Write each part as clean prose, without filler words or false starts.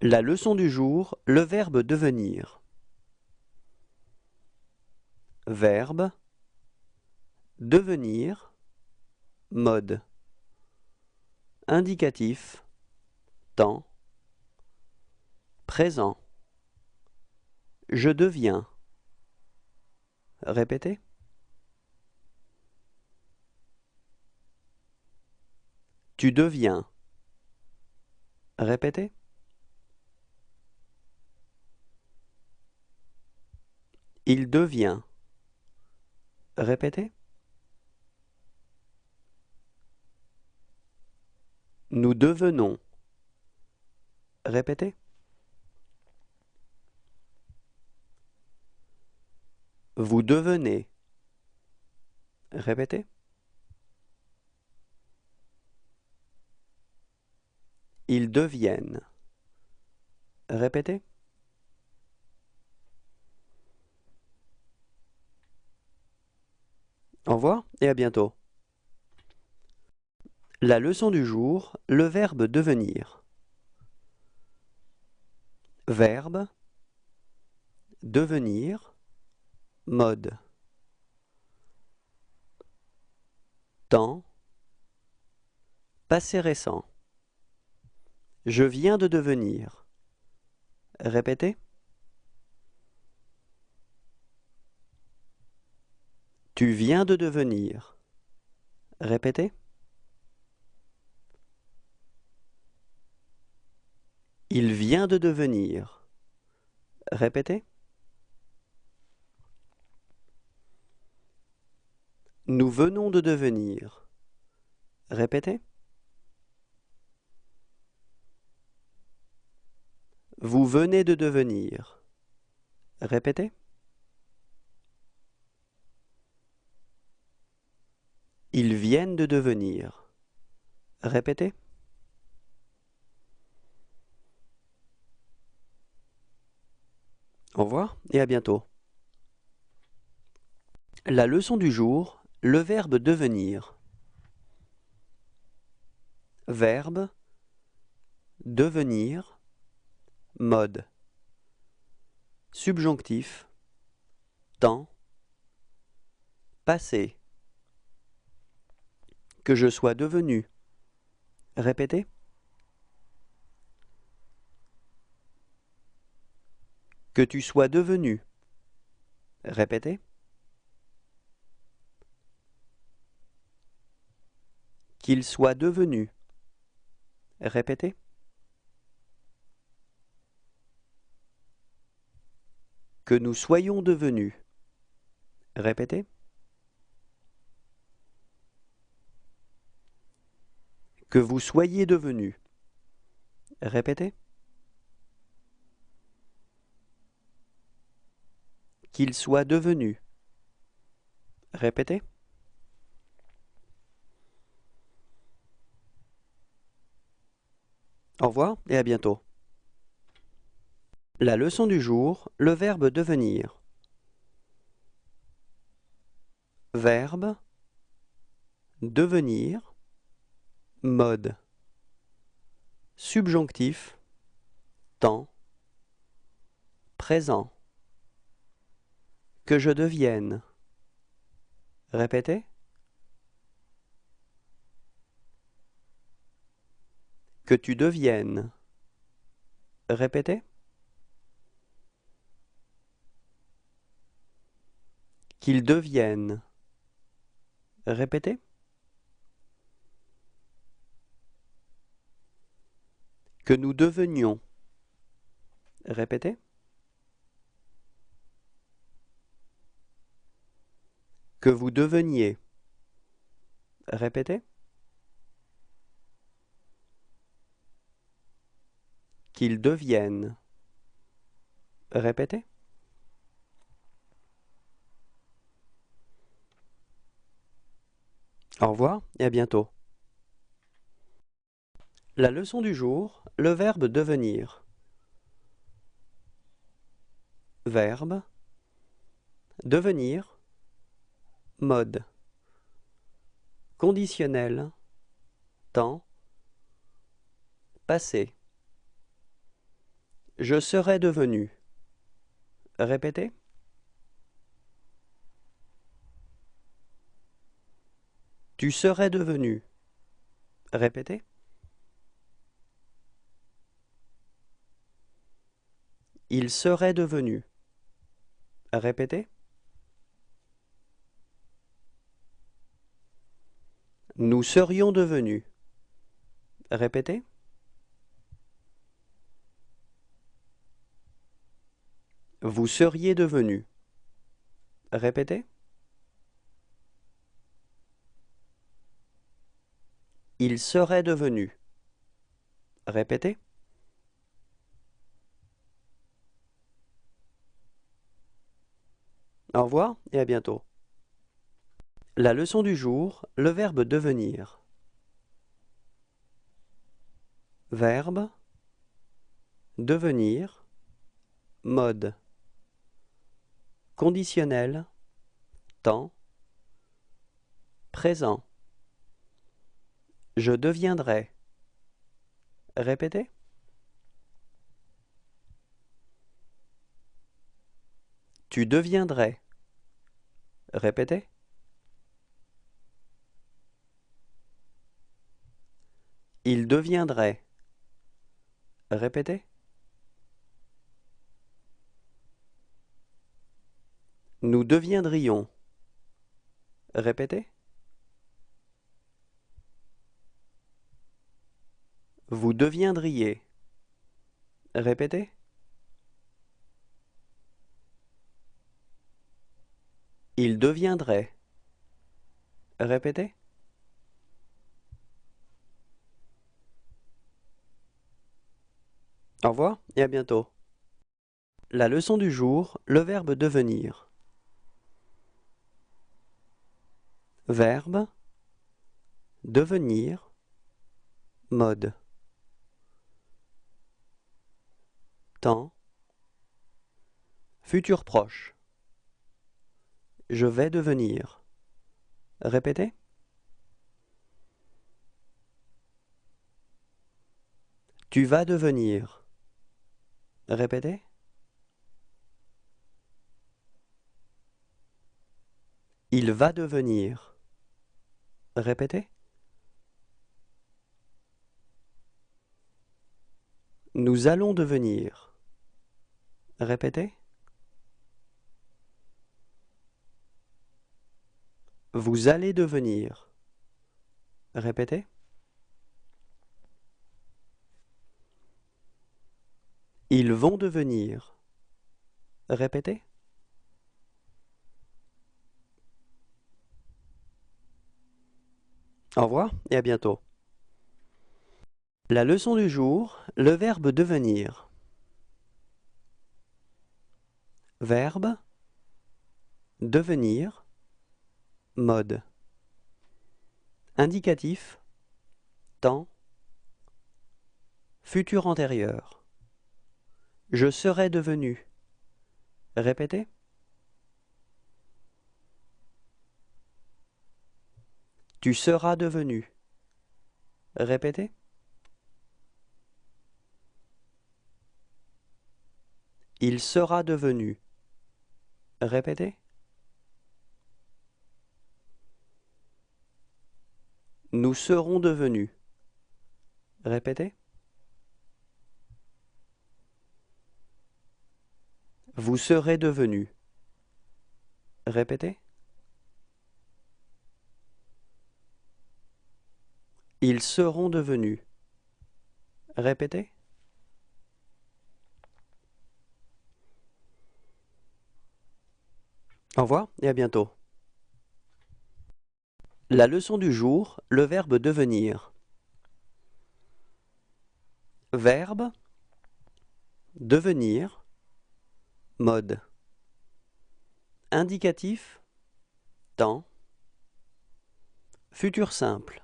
La leçon du jour, le verbe devenir. Verbe, devenir, mode. Indicatif, temps, présent. Je deviens. Répétez. Tu deviens. Répétez. Il devient. Répétez. Nous devenons. Répétez. Vous devenez. Répétez. Ils deviennent. Répétez. Au revoir et à bientôt. La leçon du jour, le verbe devenir. Verbe, devenir, mode. Temps, passé récent. Je viens de devenir. Répétez. Tu viens de devenir. Répétez. Il vient de devenir. Répétez. Nous venons de devenir. Répétez. Vous venez de devenir. Répétez. Ils viennent de devenir. Répétez. Au revoir et à bientôt. La leçon du jour, le verbe devenir. Verbe, devenir, mode. Subjonctif, temps, passé. Que je sois devenu. Répétez. Que tu sois devenu. Répétez. Qu'il soit devenu. Répétez. Que nous soyons devenus. Répétez. Que vous soyez devenus. Répétez. Qu'il soit devenu. Répétez. Au revoir et à bientôt. La leçon du jour, le verbe devenir. Verbe, devenir, mode. Subjonctif, temps, présent. Que je devienne. Répétez. Que tu deviennes. Répétez. Qu'ils deviennent. Répétez. Que nous devenions. Répétez. Que vous deveniez. Répétez. Qu'ils deviennent. Répétez. Au revoir et à bientôt. La leçon du jour, le verbe devenir. Verbe, devenir, mode. Conditionnel, temps, passé. Je serais devenu. Répétez. Tu serais devenu. Répétez. Il serait devenu. Répétez. Nous serions devenus. Répétez. Vous seriez devenu. Répétez. Il serait devenu. Répétez. Au revoir et à bientôt. La leçon du jour, le verbe devenir. Verbe, devenir, mode. Conditionnel, temps, présent. Je deviendrai. Répétez. Tu deviendrais. Répétez. Il deviendrait. Répétez. Nous deviendrions. Répétez. Vous deviendriez. Répétez. Il deviendrait. Répétez. Au revoir et à bientôt. La leçon du jour, le verbe devenir. Verbe, devenir, mode. Temps, futur proche. Je vais devenir. Répétez. Tu vas devenir. Répétez. Il va devenir. Répétez. Nous allons devenir. Répétez. Vous allez devenir. Répétez. Ils vont devenir. Répétez. Au revoir et à bientôt. La leçon du jour, le verbe devenir. Verbe, devenir, mode. Indicatif, temps, futur antérieur. Je serais devenu. Répétez. Tu seras devenu. Répétez. Il sera devenu. Répétez. Nous serons devenus. Répétez. Vous serez devenu. Répétez. Ils seront devenus. Répétez. Au revoir et à bientôt. La leçon du jour, le verbe devenir. Verbe, devenir, mode. Indicatif, temps, futur simple.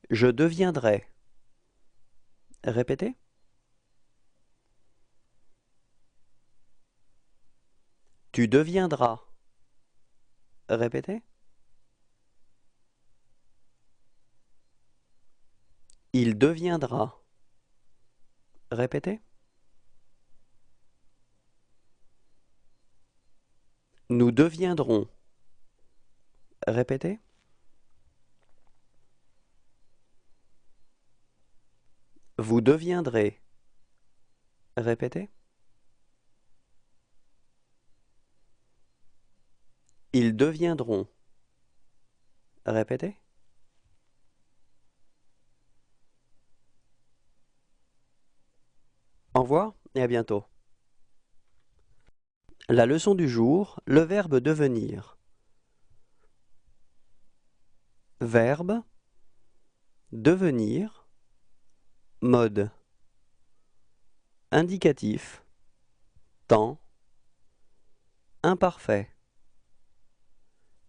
Je deviendrai. Répétez. Tu deviendras. Répétez. Il deviendra. Répétez. Nous deviendrons. Répétez. Vous deviendrez. Répétez. Ils deviendront. Répétez. Au revoir et à bientôt. La leçon du jour, le verbe devenir. Verbe, devenir, mode. Indicatif, temps, imparfait.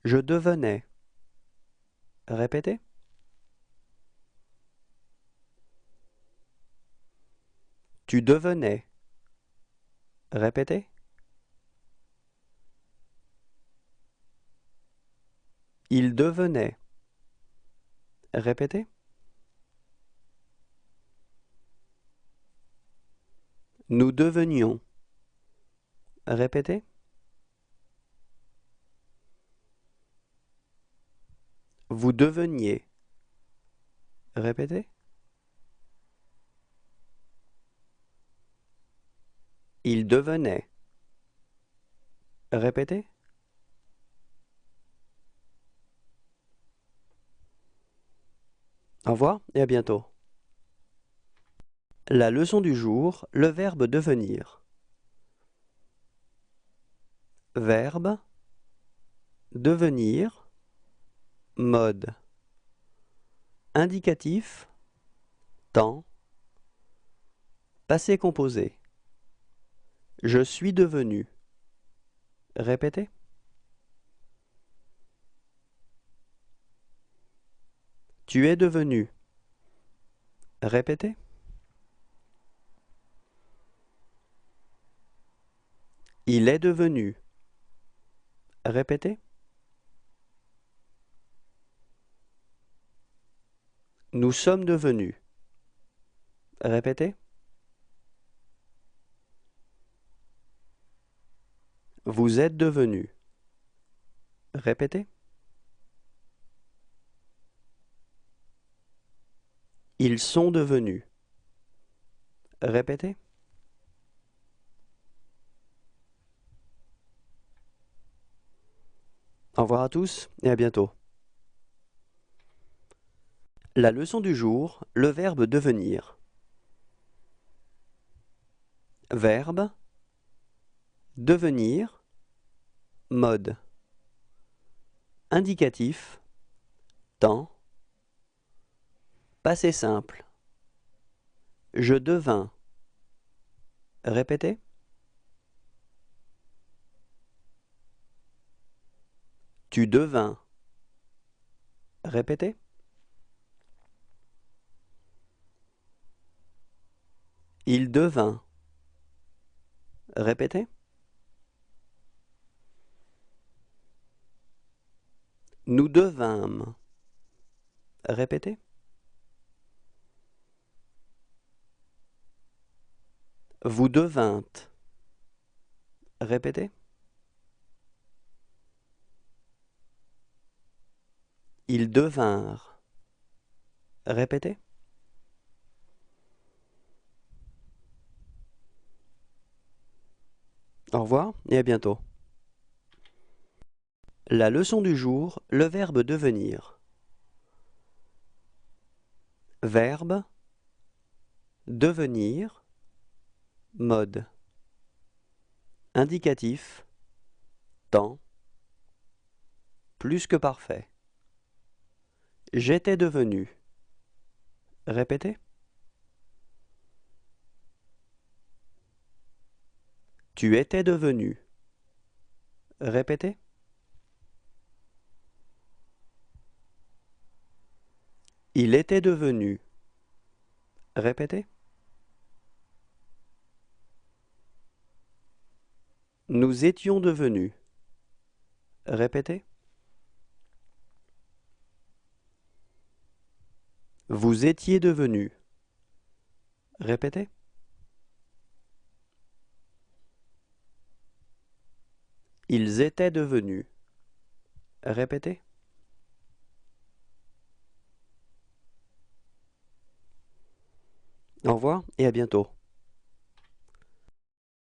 Je devenais. Répétez. Tu devenais. Répétez. Il devenait. Répétez. Nous devenions. Répétez. Vous deveniez. Répétez. Il devenait. Répétez. Au revoir et à bientôt. La leçon du jour, le verbe devenir. Verbe, devenir, mode. Indicatif, temps, passé composé. Je suis devenu. Répétez. Tu es devenu. Répétez. Il est devenu. Répétez. Nous sommes devenus. Répétez. Vous êtes devenu. Répétez. Ils sont devenus. Répétez. Au revoir à tous et à bientôt. La leçon du jour, le verbe devenir. Verbe, devenir, mode. Indicatif, temps, passé simple. Je devins. Répétez. Tu devins. Répétez. Il devint. Répétez. Nous devînmes. Répétez. Vous devîntes. Répétez. Ils devinrent. Répétez. Au revoir et à bientôt. La leçon du jour, le verbe devenir. Verbe, devenir, mode. Indicatif, temps, plus que parfait. J'étais devenu. Répétez. Tu étais devenu. Répétez. Il était devenu. Répétez. Nous étions devenus. Répétez. Vous étiez devenu. Répétez. Ils étaient devenus. Répétez. Au revoir et à bientôt.